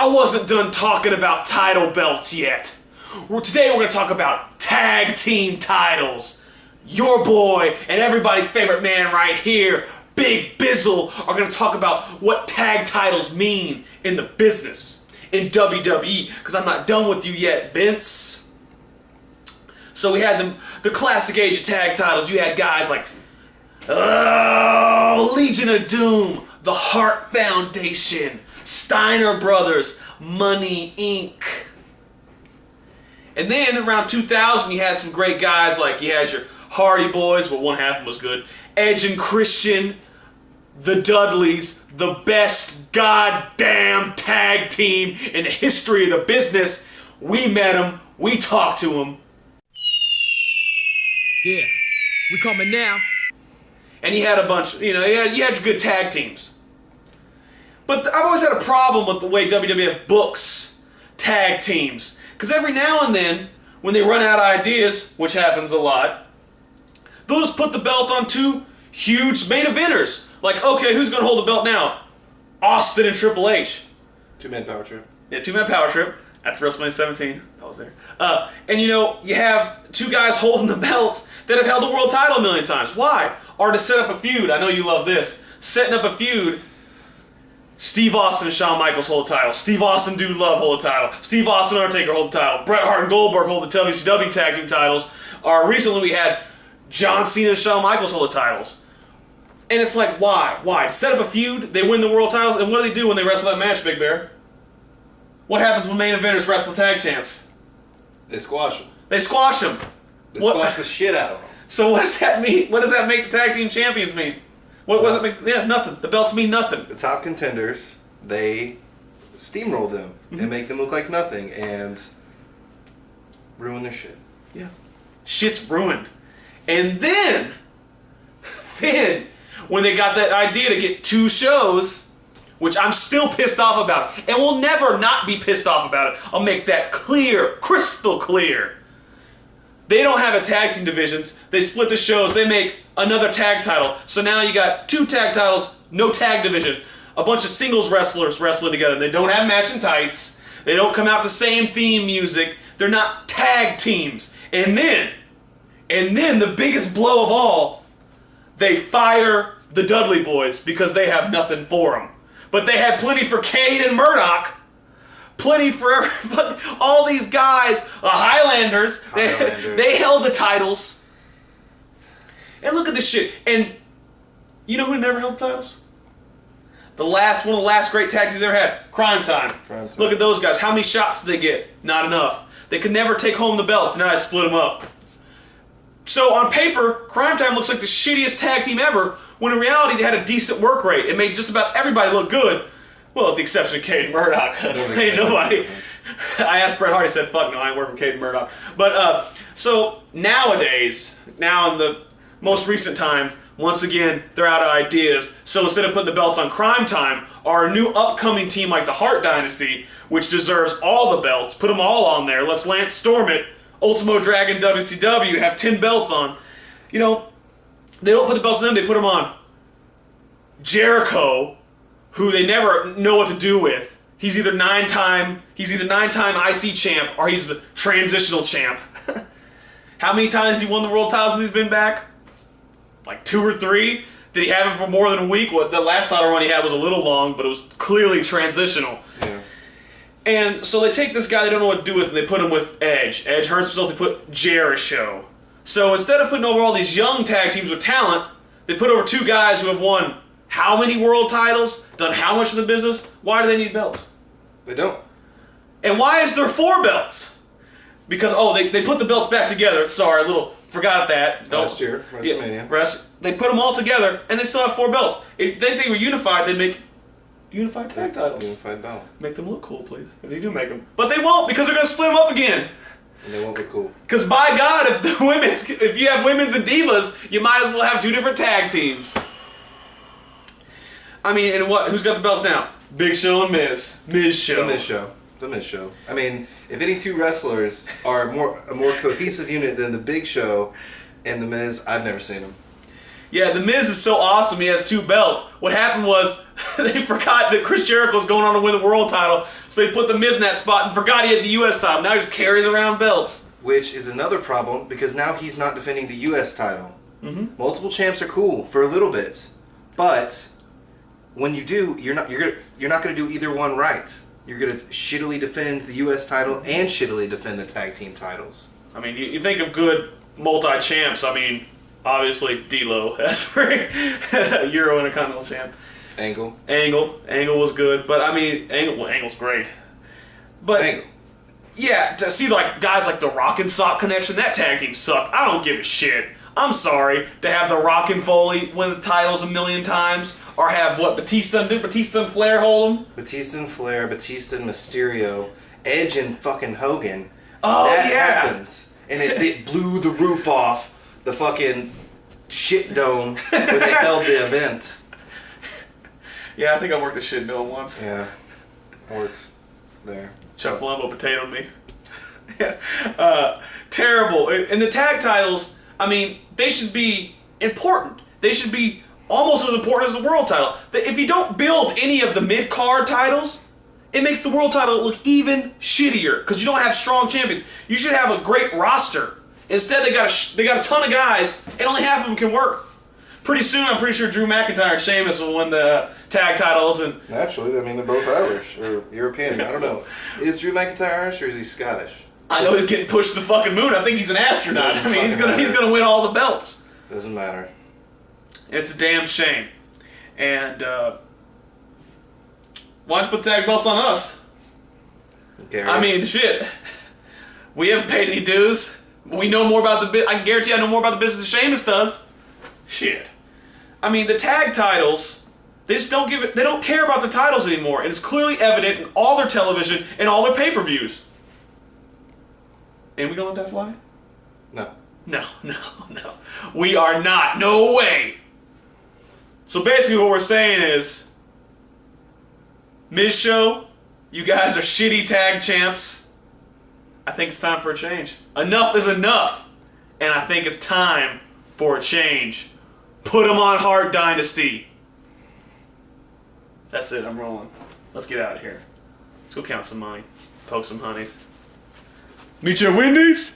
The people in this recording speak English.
I wasn't done talking about title belts yet. Today we're going to talk about tag team titles. Your boy and everybody's favorite man right here, Big Bizzle, are going to talk about what tag titles mean in the business, in WWE, because I'm not done with you yet, Vince. So we had the classic age of tag titles. You had guys like Legion of Doom, the Hart Foundation, Steiner Brothers, Money Inc. And then around 2000 you had some great guys like you had your Hardy Boys, well one half of them was good, Edge and Christian, the Dudleys, the best goddamn tag team in the history of the business. We met them, we talked to them. Yeah, we coming now. And you had a bunch, you had your good tag teams. But I've always had a problem with the way WWF books tag teams. Because every now and then, when they run out of ideas, which happens a lot, they'll just put the belt on two huge main eventers. Like, okay, who's going to hold the belt now? Austin and Triple H. Two-man power trip. Yeah, two-man power trip. After WrestleMania 17. I was there. And you have two guys holding the belts that have held the world title a million times. Why? Or to set up a feud. I know you love this. Setting up a feud. Steve Austin and Shawn Michaels hold the title. Steve Austin, Dude Love hold the title. Steve Austin, Undertaker hold the title. Bret Hart and Goldberg hold the WCW tag team titles. Or recently we had John Cena and Shawn Michaels hold the titles. And it's like, why? Why? To set up a feud, they win the world titles, and what do they do when they wrestle that match, Big Bear? What happens when main eventers wrestle tag champs? They squash them. They squash them. They squash the shit out of them. So what does that mean? What does that make the tag team champions mean? What does it make? Yeah, nothing. The belts mean nothing. The top contenders, they steamroll them and make them look like nothing and ruin their shit. Yeah. Shit's ruined. And then, when they got that idea to get two shows, which I'm still pissed off about, and will never not be pissed off about it. I'll make that clear, crystal clear. They don't have a tag team divisions. They split the shows. They make another tag title. So now you got two tag titles, no tag division. A bunch of singles wrestlers wrestling together. They don't have matching tights. They don't come out the same theme music. They're not tag teams. And then the biggest blow of all, they fire the Dudley Boys because they have nothing for them. But they had plenty for Kane and Murdoch. Plenty for all these guys. Highlanders. They held the titles. And look at this shit. And you know who never held the titles? One of the last great tag teams they ever had. Crime Time. Look at those guys. How many shots did they get? Not enough. They could never take home the belts. Now I split them up. So on paper, Crime Time looks like the shittiest tag team ever, when in reality they had a decent work rate. It made just about everybody look good. Well, with the exception of Cade Murdoch, because ain't nobody. I asked Bret Hart, he said, fuck no, I ain't working with Cade Murdoch. But, so nowadays, now in the most recent time, once again, they're out of ideas. So instead of putting the belts on Crime Time, our new upcoming team like the Hart Dynasty, which deserves all the belts, put them all on there. Let's Lance Storm it. Ultimo Dragon WCW, have 10 belts on. They don't put the belts on them, they put them on Jericho, who they never know what to do with. He's either nine-time IC champ or he's the transitional champ. How many times has he won the world title since he's been back? Like 2 or 3? Did he have it for more than a week? Well, the last title run he had was a little long, but it was clearly transitional. Yeah. And so they take this guy they don't know what to do with and they put him with Edge. Edge hurts himself, they put Jericho. So instead of putting over all these young tag teams with talent, they put over two guys who have won how many world titles, done how much in the business. Why do they need belts? They don't. And why is there 4 belts? Because, they put the belts back together. Sorry, forgot that. Last year, WrestleMania. Yeah, they put them all together and they still have 4 belts. If they were unified, they'd make unified tag titles. Unified belt. Make them look cool, please. Because they do make them. But they won't, because they're going to split them up again. And they won't look cool. Because by God, if you have women's and divas, you might as well have 2 different tag teams. I mean, and what? Who's got the belts now? Big Show and Miz. Miz Show. The Miz Show. I mean, if any 2 wrestlers are a more cohesive unit than the Big Show and the Miz, I've never seen them. Yeah, The Miz is so awesome. He has 2 belts. What happened was they forgot that Chris Jericho was going on to win the world title, so they put The Miz in that spot and forgot he had the U.S. title. Now he just carries around belts. Which is another problem because now he's not defending the U.S. title. Mm-hmm. Multiple champs are cool for a little bit, but when you do, you're not gonna do either one right. You're gonna shittily defend the U.S. title and shittily defend the tag team titles. I mean, you think of good multi-champs. I mean, obviously D'Lo as Euro Intercontinental champ. Angle was good, but I mean, Angle's great. But Angle. Yeah, to see like guys like the Rock and Sock Connection, that tag team sucked. I don't give a shit. I'm sorry to have the Rock and Foley win the titles a million times, or have what Batista and Flair hold them. Batista and Flair, Batista and Mysterio, Edge and fucking Hogan. Oh that yeah, happened, and it blew the roof off the fucking shit dome where they held the event. Yeah, I think I worked the shit dome once. Yeah, works there. Chuck Palumbo potatoed me. Terrible. And the tag titles, I mean, they should be important. They should be almost as important as the world title. If you don't build any of the mid-card titles, it makes the world title look even shittier because you don't have strong champions. You should have a great roster. Instead, they got a ton of guys, and only half of them can work. Pretty soon, I'm pretty sure Drew McIntyre and Sheamus will win the tag titles. And naturally, I mean, they're both Irish or European. I don't know. Is Drew McIntyre Irish or is he Scottish? I know he's getting pushed to the fucking moon. I think he's an astronaut. I mean, he's gonna win all the belts. Doesn't matter. It's a damn shame. And why don't you put tag belts on us? Gary. I mean, shit. We haven't paid any dues. We know more about the I can guarantee I know more about the business than Sheamus does. Shit. I mean, the tag titles, they just don't give it. They don't care about the titles anymore, and it's clearly evident in all their television and all their pay-per-views. And we gonna let that fly? No. No. We are not. No way. So basically, what we're saying is, Miz Show, you guys are shitty tag champs. I think it's time for a change. Enough is enough, and I think it's time for a change. Put them on Hart Dynasty. That's it, I'm rolling. Let's get out of here. Let's go count some money. Poke some honey. Meet you at Wendy's?